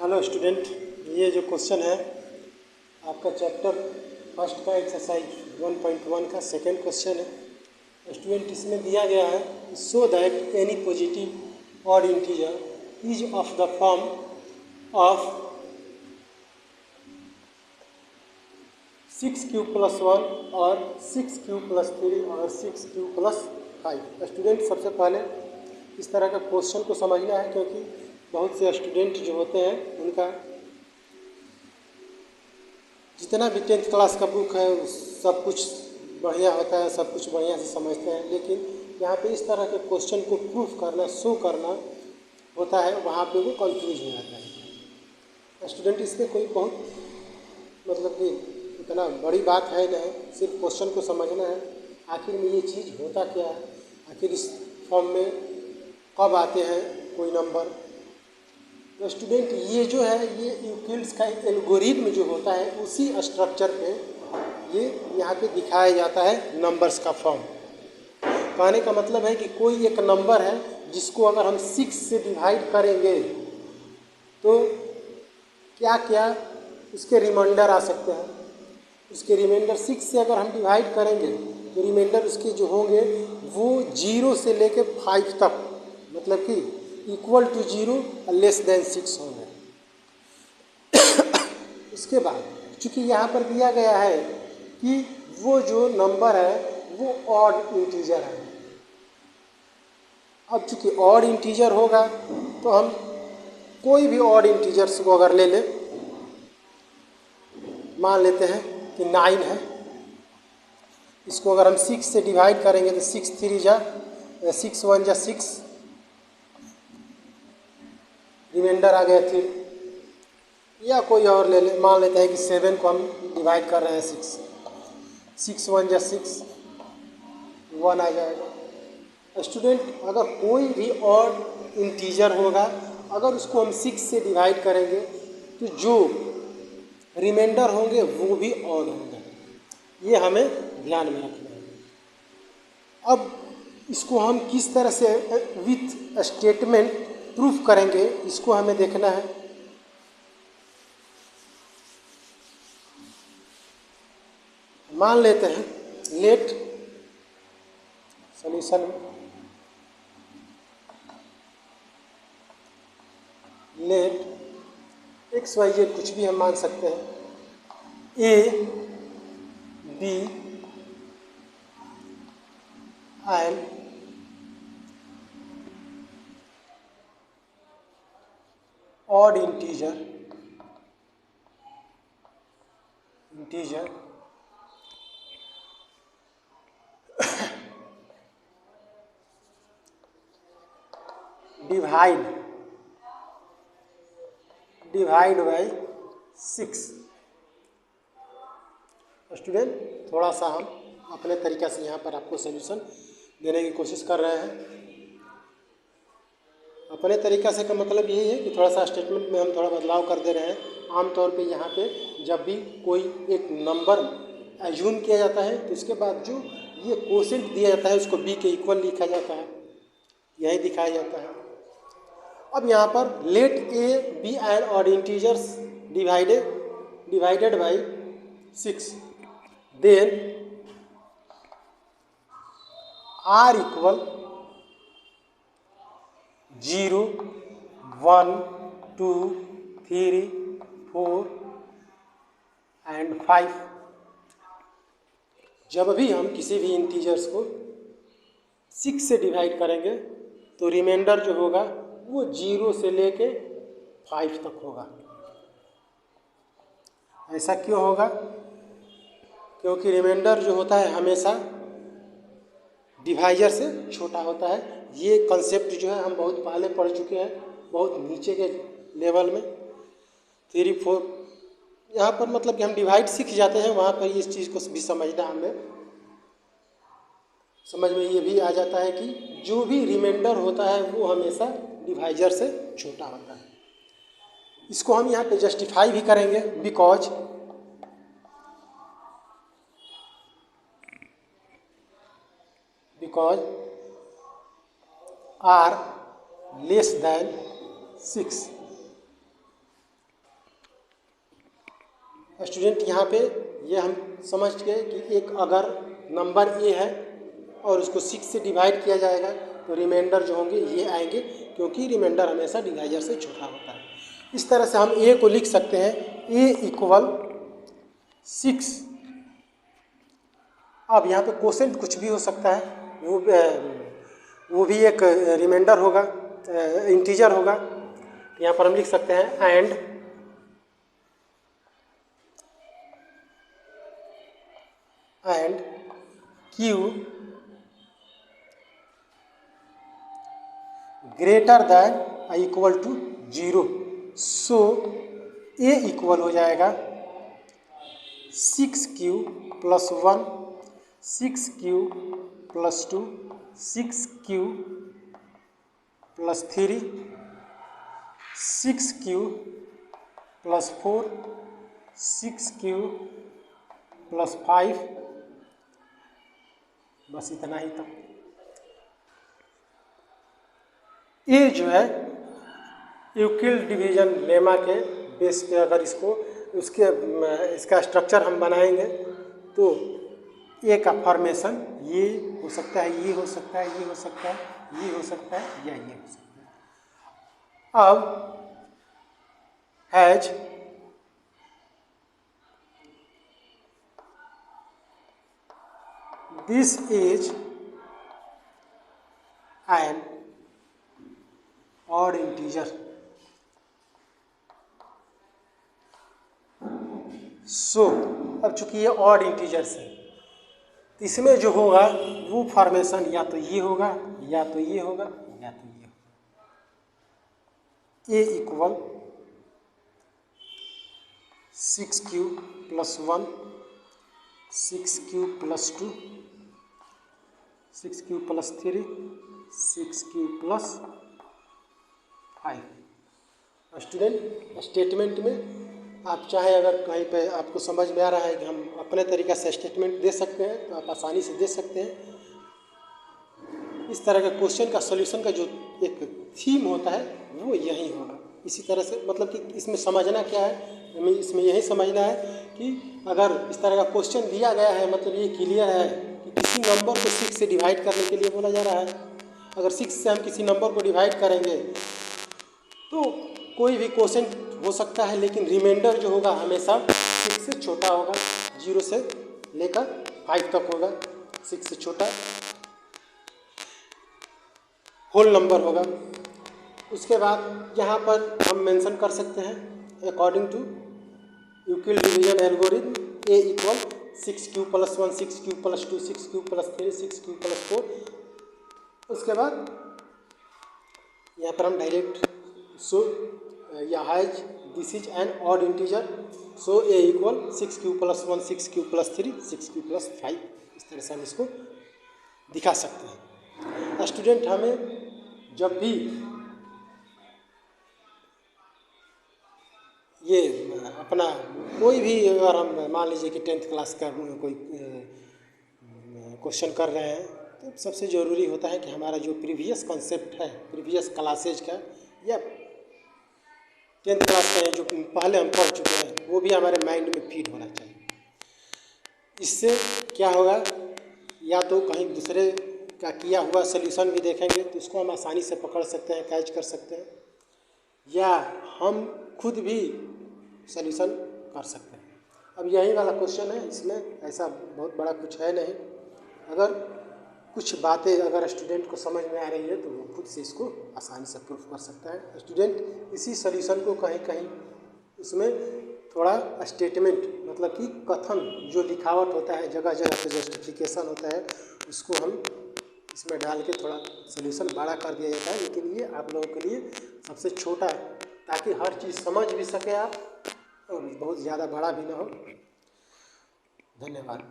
Hello student, ये जो question है आपका चैप्टर फर्स्ट का एक्सरसाइज 1.1 का सेकेंड क्वेश्चन है। स्टूडेंट, इसमें दिया गया है सो दैट एनी पॉजिटिव और integer is of the form of 6q+1 और 6q+3 और 6q+5। स्टूडेंट, सबसे पहले इस तरह का क्वेश्चन को समझना है, क्योंकि बहुत से स्टूडेंट जो होते हैं उनका जितना भी 10th क्लास का बुक है सब कुछ बढ़िया होता है, सब कुछ बढ़िया से समझते हैं, लेकिन यहाँ पे इस तरह के क्वेश्चन को प्रूफ करना, शो करना होता है, वहाँ पे वो कंफ्यूज हो जाता है। स्टूडेंट, इसमें कोई बहुत मतलब कि इतना बड़ी बात है नहीं, सिर्फ क्वेश्चन को समझना है आखिर में ये चीज़ होता क्या है, आखिर इस फॉर्म में कब आते हैं कोई नंबर। तो स्टूडेंट, ये जो है ये यूक्लिड्स का एल्गोरिथम जो होता है उसी स्ट्रक्चर पे ये यहाँ पे दिखाया जाता है नंबर्स का फॉर्म। कहने का मतलब है कि कोई एक नंबर है जिसको अगर हम 6 से डिवाइड करेंगे तो क्या क्या उसके रिमाइंडर आ सकते हैं। उसके रिमाइंडर 6 से अगर हम डिवाइड करेंगे तो रिमाइंडर उसके जो होंगे वो 0 से लेके 5 तक, मतलब कि इक्वल टू 0 और लेस देन 6 होंगे। उसके बाद चूँकि यहाँ पर दिया गया है कि वो जो नंबर है वो ऑड इंटीजर है। अब चूँकि ऑड इंटीजर होगा तो हम कोई भी ऑड इंटीजर्स को अगर ले लें, मान लेते हैं कि 9 है, इसको अगर हम 6 से डिवाइड करेंगे तो 6 3 जा 6 1 जा 6, रिमाइंडर आ गया 3। या कोई और ले ले, मान लेते हैं कि 7 को हम डिवाइड कर रहे हैं 6 1 जा 6, 1 आ जाएगा। स्टूडेंट, अगर कोई भी और इंटीजर होगा अगर उसको हम 6 से डिवाइड करेंगे तो जो रिमाइंडर होंगे वो भी ऑड होंगे, ये हमें ध्यान में रखना है। अब इसको हम किस तरह से विथ स्टेटमेंट प्रूफ करेंगे इसको हमें देखना है। मान लेते हैं लेट सॉल्यूशन में लेट XYZ कुछ भी हम मान सकते हैं, A B and odd integer divide by 6। Student, थोड़ा सा हम अपने तरीक़ा से यहाँ पर आपको सॉल्यूशन देने की कोशिश कर रहे हैं। अपने तरीक़ा से का मतलब यही है कि थोड़ा सा स्टेटमेंट में हम थोड़ा बदलाव कर दे रहे हैं। आमतौर पे यहाँ पे जब भी कोई एक नंबर एज्यूम किया जाता है तो इसके बाद जो ये कोशेंट दिया जाता है उसको b के इक्वल लिखा जाता है, यही दिखाया जाता है। अब यहाँ पर let A B and odd integers divided by 6, then R equal 0 1 2 3 4 and 5। जब भी हम किसी भी इंटीजर्स को 6 से डिवाइड करेंगे तो रिमाइंडर जो होगा वो 0 से लेके 5 तक होगा। ऐसा क्यों होगा? क्योंकि रिमाइंडर जो होता है हमेशा डिवाइजर से छोटा होता है। ये कंसेप्ट जो है हम बहुत पहले पढ़ चुके हैं, बहुत नीचे के लेवल में 3 4। यहाँ पर मतलब कि हम डिवाइड सीख जाते हैं, वहाँ पर इस चीज़ को भी समझना हमें समझ में ये भी आ जाता है कि जो भी रिमाइंडर होता है वो हमेशा डिवाइजर से छोटा होता है। इसको हम यहाँ पे जस्टिफाई भी करेंगे, because R less than 6। Student यहाँ पे ये हम समझ गए कि एक अगर नंबर ए है और उसको 6 से डिवाइड किया जाएगा तो रिमाइंडर जो होंगे ये आएंगे, क्योंकि रिमाइंडर हमेशा डिवाइजर से छोटा होता है। इस तरह से हम ए को लिख सकते हैं ए इक्वल 6। अब यहाँ पे कोसेंट कुछ भी हो सकता है, वो भी एक रिमाइंडर होगा, इंटीजर होगा। यहाँ पर हम लिख सकते हैं and Q greater than equal to 0। So A equal हो जाएगा 6q plus 1, 6q plus 2, 6q plus 3, 6q plus 4, 6q plus 5। बस इतना ही था। ये जो है यूक्लिड डिवीजन लेमा के बेस पे अगर इसका स्ट्रक्चर हम बनाएंगे तो ए का फॉर्मेशन ये हो सकता है, ये हो सकता है, ये हो सकता है, ये हो सकता है, या ये हो सकता है। अब has this is an odd integer, so अब चूंकि ये ऑड इंटीजर्स है तो इसमें जो होगा वो फॉर्मेशन या तो ये होगा, या तो ये होगा, या तो ये होगा। A equal 6q plus 1, 6q plus 2, 6q plus 3, 6q plus 5। Student statement में आप चाहे अगर कहीं पे आपको समझ में आ रहा है कि हम अपने तरीक़ा से स्टेटमेंट दे सकते हैं तो आप आसानी से दे सकते हैं। इस तरह के क्वेश्चन का सॉल्यूशन का जो एक थीम होता है वो यही होगा। इसी तरह से मतलब कि इसमें समझना क्या है, हमें इसमें यही समझना है कि अगर इस तरह का क्वेश्चन दिया गया है मतलब ये क्लियर है कि किसी नंबर को 6 से डिवाइड करने के लिए बोला जा रहा है। अगर 6 से हम किसी नंबर को डिवाइड करेंगे तो कोई भी क्वेश्चन हो सकता है, लेकिन रिमाइंडर जो होगा हमेशा 6 से छोटा होगा, 0 से लेकर 5 तक होगा। 6 से छोटा होल नंबर होगा। उसके बाद यहाँ पर हम मेंशन कर सकते हैं according to Euclid division algorithm A equal 6q plus 1, 6q plus 2, 6q plus 3, 6q plus 4। उसके बाद यहाँ पर हम डायरेक्ट सो या has this is an odd integer, so A equal 6q plus 1, 6q plus 3, 6q plus 5। इस तरह से हम इसको दिखा सकते हैं। स्टूडेंट हमें जब भी ये अपना कोई भी अगर हम मान लीजिए कि 10th क्लास का कोई क्वेश्चन कर रहे हैं तो सबसे ज़रूरी होता है कि हमारा जो प्रीवियस कॉन्सेप्ट है प्रीवियस क्लासेज का या 10th क्लास का जो पहले हम पढ़ चुके हैं वो भी हमारे माइंड में फीड होना चाहिए। इससे क्या होगा, या तो कहीं दूसरे का किया हुआ सॉल्यूशन भी देखेंगे तो उसको हम आसानी से पकड़ सकते हैं, कैच कर सकते हैं, या हम खुद भी सॉल्यूशन कर सकते हैं। अब यही वाला क्वेश्चन है, इसमें ऐसा बहुत बड़ा कुछ है नहीं। अगर कुछ बातें अगर स्टूडेंट को समझ में आ रही है तो वो खुद से इसको आसानी से प्रूफ कर सकता है। स्टूडेंट इसी सॉल्यूशन को कहीं कहीं उसमें थोड़ा स्टेटमेंट मतलब कि कथन जो लिखावट होता है, जगह जगह पे जस्टिफिकेशन होता है, उसको हम इसमें डाल के थोड़ा सॉल्यूशन बड़ा कर दिया जाता है। लेकिन ये आप लोगों के लिए सबसे छोटा है ताकि हर चीज़ समझ भी सके आप और बहुत ज़्यादा बड़ा भी ना हो। धन्यवाद।